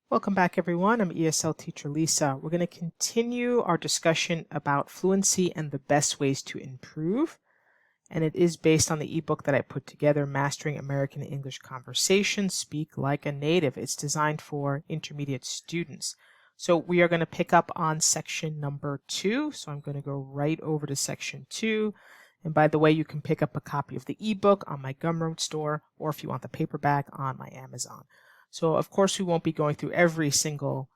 Welcome back, everyone. I'm ESL teacher Lisa. We're going to continue our discussion about fluency and the best ways to improve. And it is based on the ebook that I put together, Mastering American English Conversation, Speak Like a Native. It's designed for intermediate students. So we are going to pick up on section number 2. So I'm going to go right over to section 2. And by the way, you can pick up a copy of the ebook on my Gumroad store, or if you want the paperback, on my Amazon. So of course we won't be going through every single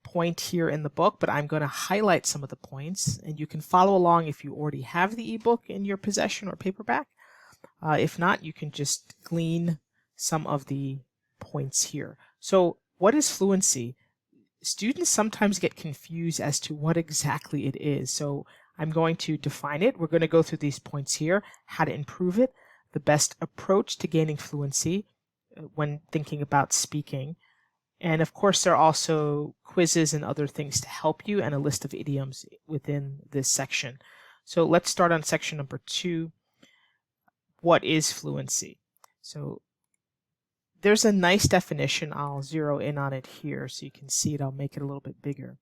point here in the book, but I'm going to highlight some of the points, and you can follow along if you already have the ebook in your possession or paperback. If not, you can just glean some of the points here. So what is fluency? Students sometimes get confused as to what exactly it is. So I'm going to define it. We're going to go through these points here, how to improve it, the best approach to gaining fluency when thinking about speaking. And of course, there are also quizzes and other things to help you, and a list of idioms within this section. So let's start on section number 2. What is fluency? So there's a nice definition. I'll zero in on it here so you can see it. I'll make it a little bit bigger.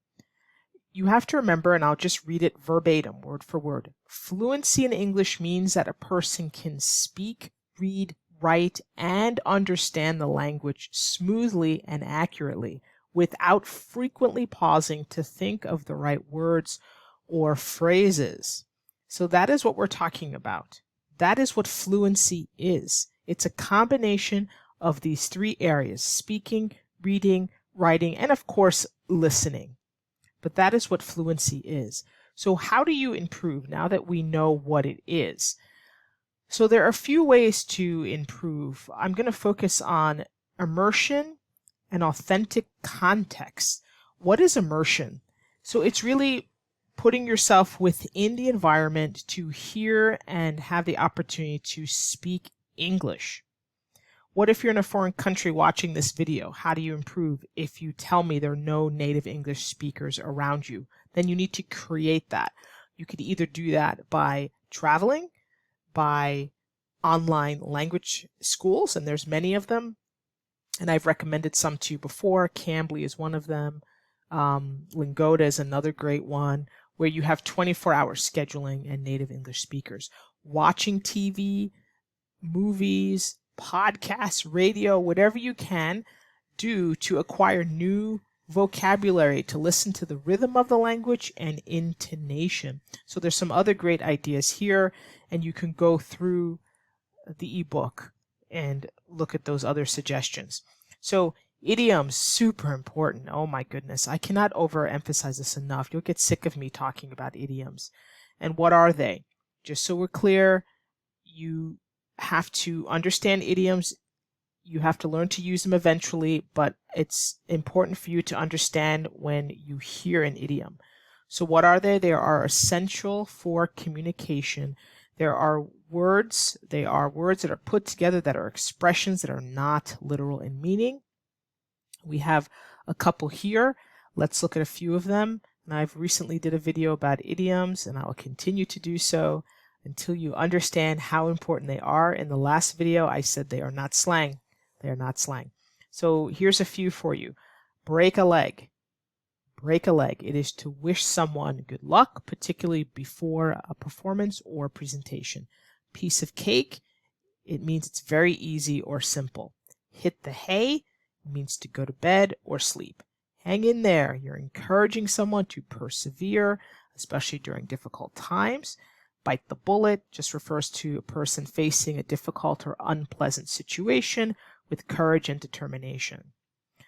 You have to remember, and I'll just read it verbatim, word for word. Fluency in English means that a person can speak, read, write, and understand the language smoothly and accurately without frequently pausing to think of the right words or phrases. So that is what we're talking about. That is what fluency is. It's a combination of these 3 areas: speaking, reading, writing, and of course, listening. But that is what fluency is. So how do you improve now that we know what it is? So there are a few ways to improve. I'm going to focus on immersion and authentic context. What is immersion? So it's really putting yourself within the environment to hear and have the opportunity to speak English. What if you're in a foreign country watching this video? How do you improve if you tell me there are no native English speakers around you? Then you need to create that. You could either do that by traveling, by online language schools, and there's many of them, and I've recommended some to you before. Cambly is one of them. Lingoda is another great one, where you have 24-hour scheduling and native English speakers. Watching TV, movies, podcasts, radio, whatever you can do to acquire new vocabulary, to listen to the rhythm of the language and intonation. So there's some other great ideas here, and you can go through the ebook and look at those other suggestions. So idioms, super important. Oh my goodness, I cannot overemphasize this enough. You'll get sick of me talking about idioms. And what are they? Just so we're clear, you have to understand idioms. You have to learn to use them eventually, but it's important for you to understand when you hear an idiom. So what are they? They are essential for communication. There are words. They are words that are put together, that are expressions that are not literal in meaning. We have a couple here. Let's look at a few of them. And I've recently did a video about idioms, and I will continue to do so until you understand how important they are. In the last video, I said they are not slang. They are not slang. So here's a few for you. Break a leg. Break a leg. It is to wish someone good luck, particularly before a performance or presentation. Piece of cake. It means it's very easy or simple. Hit the hay. It means to go to bed or sleep. Hang in there. You're encouraging someone to persevere, especially during difficult times. Bite the bullet just refers to a person facing a difficult or unpleasant situation with courage and determination.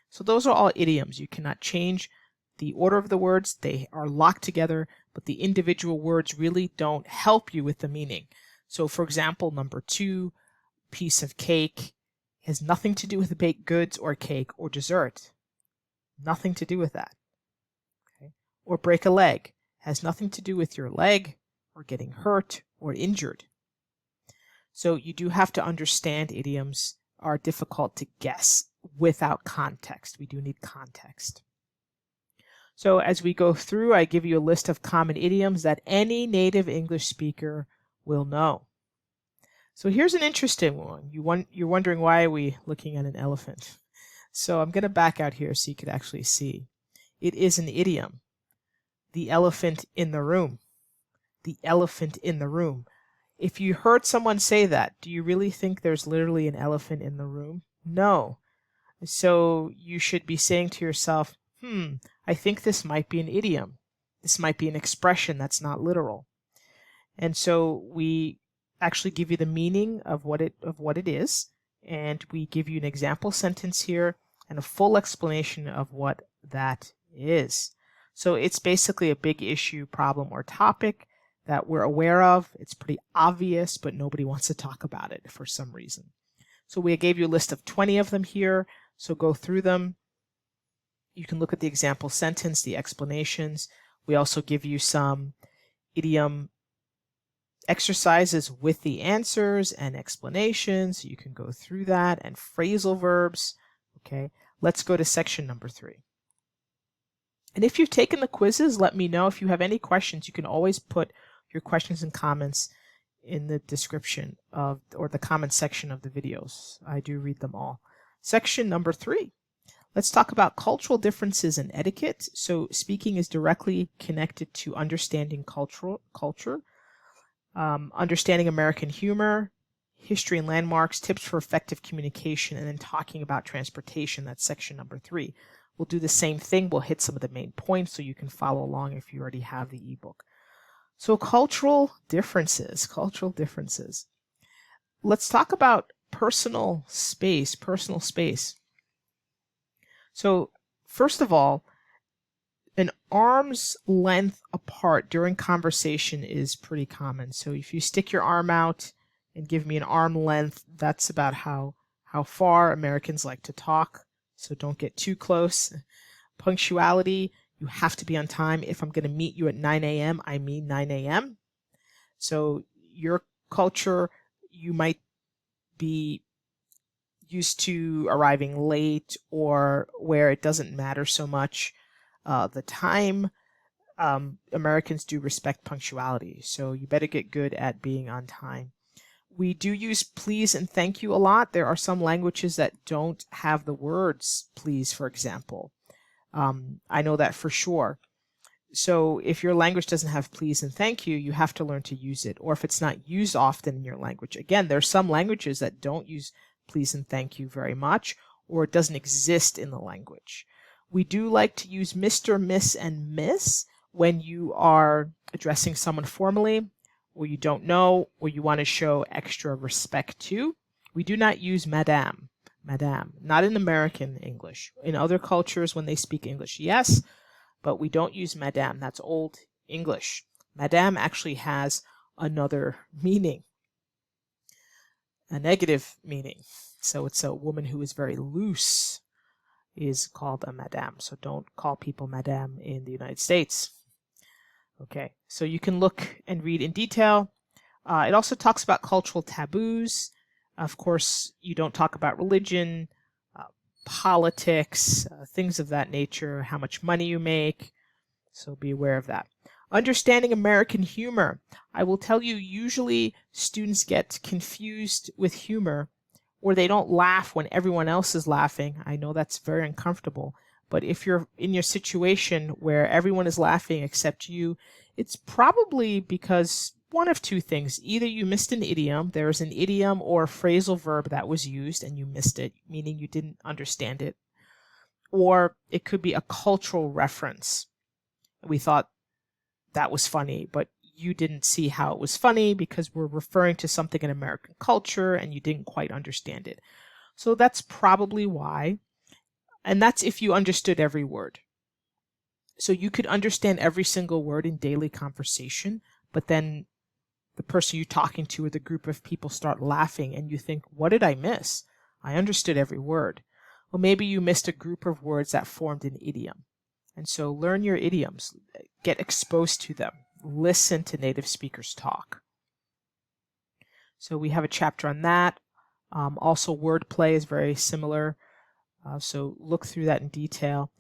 So those are all idioms. You cannot change the order of the words. They are locked together, but the individual words really don't help you with the meaning. So for example, number 2, piece of cake, has nothing to do with baked goods or cake or dessert. Nothing to do with that. Okay? Or break a leg has nothing to do with your leg or getting hurt or injured. So you do have to understand idioms are difficult to guess without context. We do need context. So as we go through, I give you a list of common idioms that any native English speaker will know. So here's an interesting one. You're wondering, why are we looking at an elephant? So I'm going to back out here so you could actually see. It is an idiom. The elephant in the room. The elephant in the room. If you heard someone say that, do you really think there's literally an elephant in the room? No. So you should be saying to yourself, I think this might be an idiom. This might be an expression that's not literal. And so we actually give you the meaning of what it is, and we give you an example sentence here and a full explanation of what that is. So it's basically a big issue, problem, or topic that we're aware of. It's pretty obvious, but nobody wants to talk about it for some reason. So we gave you a list of 20 of them here. So go through them. You can look at the example sentence, the explanations. We also give you some idiom exercises with the answers and explanations. You can go through that, and phrasal verbs. Okay, let's go to section number 3. And if you've taken the quizzes, let me know. If you have any questions, you can always put your questions and comments in the description of, or the comment section of the videos. I do read them all. Section number 3. Let's talk about cultural differences and etiquette. So speaking is directly connected to understanding culture, understanding American humor, history and landmarks, tips for effective communication, and then talking about transportation. That's section number 3. We'll do the same thing. We'll hit some of the main points so you can follow along if you already have the ebook. So cultural differences. Let's talk about personal space. So first of all, an arm's length apart during conversation is pretty common. So if you stick your arm out and give me an arm length, that's about how far Americans like to talk. So don't get too close. Punctuality, you have to be on time. If I'm going to meet you at 9 a.m., I mean 9 a.m. So your culture, you might be used to arriving late, or where it doesn't matter so much the time. Americans do respect punctuality, so you better get good at being on time. We do use please and thank you a lot. There are some languages that don't have the words please, for example. I know that for sure. So if your language doesn't have please and thank you, you have to learn to use it. Or if it's not used often in your language. Again, there are some languages that don't use please and thank you very much, or it doesn't exist in the language. We do like to use Mr., Miss, and Miss when you are addressing someone formally, or you don't know, or you want to show extra respect to. We do not use Madame, not in American English. In other cultures, when they speak English, yes, but we don't use Madame. That's old English. Madame actually has another meaning, a negative meaning. So it's a woman who is very loose is called a Madame. So don't call people Madame in the United States. Okay, so you can look and read in detail. It also talks about cultural taboos. Of course, you don't talk about religion, politics, things of that nature, how much money you make. So be aware of that. Understanding American humor. I will tell you, usually students get confused with humor, or they don't laugh when everyone else is laughing. I know that's very uncomfortable. But if you're in your situation where everyone is laughing except you, it's probably because one of two things. Either you missed an idiom, there is an idiom or a phrasal verb that was used and you missed it, meaning you didn't understand it. Or it could be a cultural reference. We thought that was funny, but you didn't see how it was funny because we're referring to something in American culture and you didn't quite understand it. So that's probably why. And that's if you understood every word. So you could understand every single word in daily conversation, but then the person you're talking to or the group of people start laughing and you think, what did I miss? I understood every word. Well, maybe you missed a group of words that formed an idiom. And so learn your idioms, get exposed to them, listen to native speakers talk. So we have a chapter on that. Also, wordplay is very similar. So look through that in detail.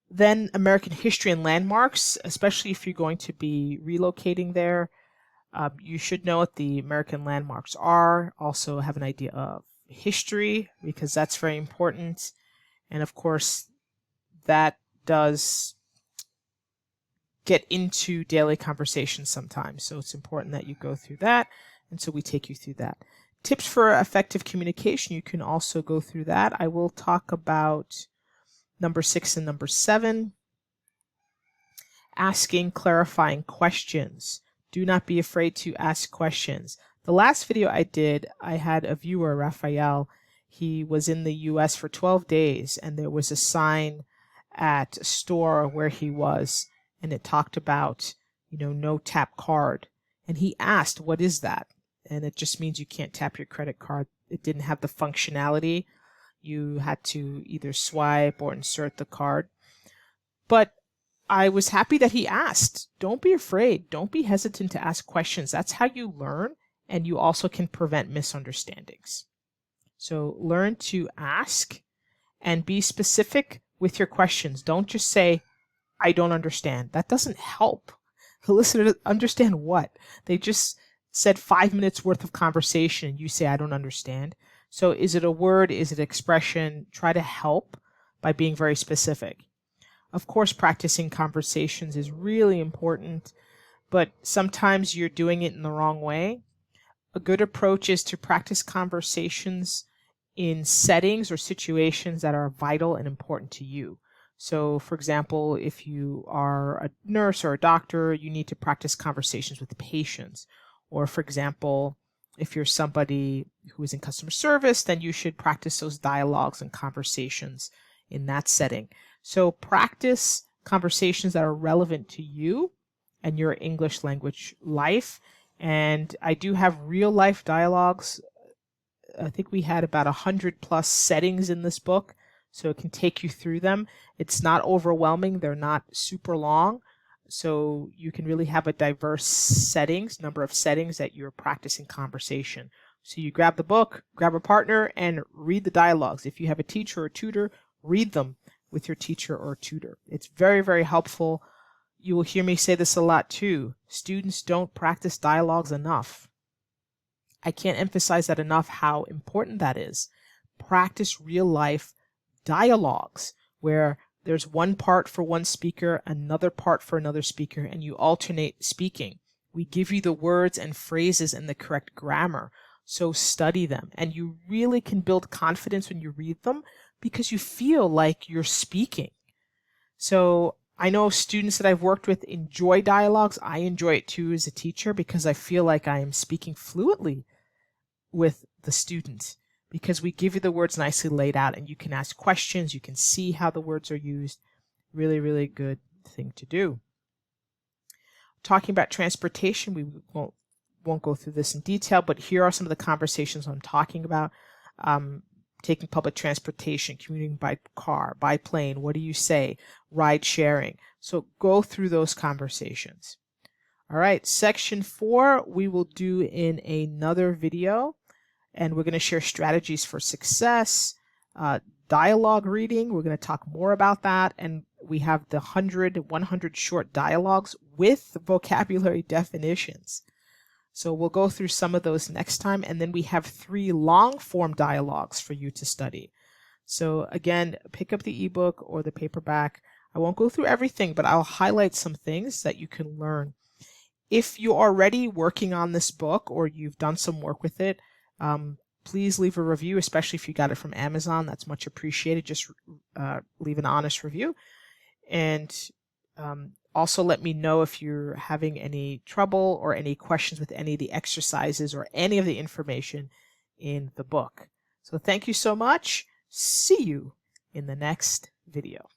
Then American history and landmarks, especially if you're going to be relocating there. You should know what the American landmarks are. Also have an idea of history because that's very important. And of course, that does get into daily conversation sometimes. So it's important that you go through that. And so we take you through that. Tips for effective communication, you can also go through that. I will talk about number 6 and number 7. Asking clarifying questions. Do not be afraid to ask questions. The last video I did, I had a viewer, Raphael. He was in the US for 12 days, and there was a sign at a store where he was, and it talked about, no tap card. And he asked, what is that? And it just means you can't tap your credit card. It didn't have the functionality. You had to either swipe or insert the card. But I was happy that he asked. Don't be afraid. Don't be hesitant to ask questions. That's how you learn, and you also can prevent misunderstandings. So learn to ask and be specific with your questions. Don't just say, I don't understand. That doesn't help. The listener understand what? They just said 5 minutes worth of conversation and you say, I don't understand. So is it a word? Is it expression? Try to help by being very specific. Of course, practicing conversations is really important, but sometimes you're doing it in the wrong way. A good approach is to practice conversations in settings or situations that are vital and important to you. So, for example, if you are a nurse or a doctor, you need to practice conversations with patients. Or, for example, if you're somebody who is in customer service, then you should practice those dialogues and conversations in that setting. So practice conversations that are relevant to you and your English language life. And I do have real life dialogues. I think we had about 100+ settings in this book, so it can take you through them. It's not overwhelming. They're not super long. So you can really have a diverse number of settings that you're practicing conversation. So you grab the book, grab a partner, and read the dialogues. If you have a teacher or tutor, read them with your teacher or tutor. It's very, very helpful. You will hear me say this a lot too. Students don't practice dialogues enough. I can't emphasize that enough, how important that is. Practice real life dialogues where there's one part for one speaker, another part for another speaker, and you alternate speaking. We give you the words and phrases and the correct grammar, so study them. And you really can build confidence when you read them because you feel like you're speaking. So I know students that I've worked with enjoy dialogues. I enjoy it too as a teacher because I feel like I am speaking fluently with the student, because we give you the words nicely laid out and you can ask questions, you can see how the words are used. Really, really good thing to do. Talking about transportation, we won't go through this in detail, but here are some of the conversations I'm talking about. Taking public transportation, commuting by car, by plane, what do you say? Ride sharing. So go through those conversations. All right, section 4 we will do in another video. And we're going to share strategies for success, dialogue reading. We're going to talk more about that. And we have the 100 short dialogues with vocabulary definitions. So we'll go through some of those next time. And then we have 3 long form dialogues for you to study. So again, pick up the ebook or the paperback. I won't go through everything, but I'll highlight some things that you can learn. If you're already working on this book or you've done some work with it, please leave a review, especially if you got it from Amazon. That's much appreciated. Just leave an honest review. And also let me know if you're having any trouble or any questions with any of the exercises or any of the information in the book. So thank you so much. See you in the next video.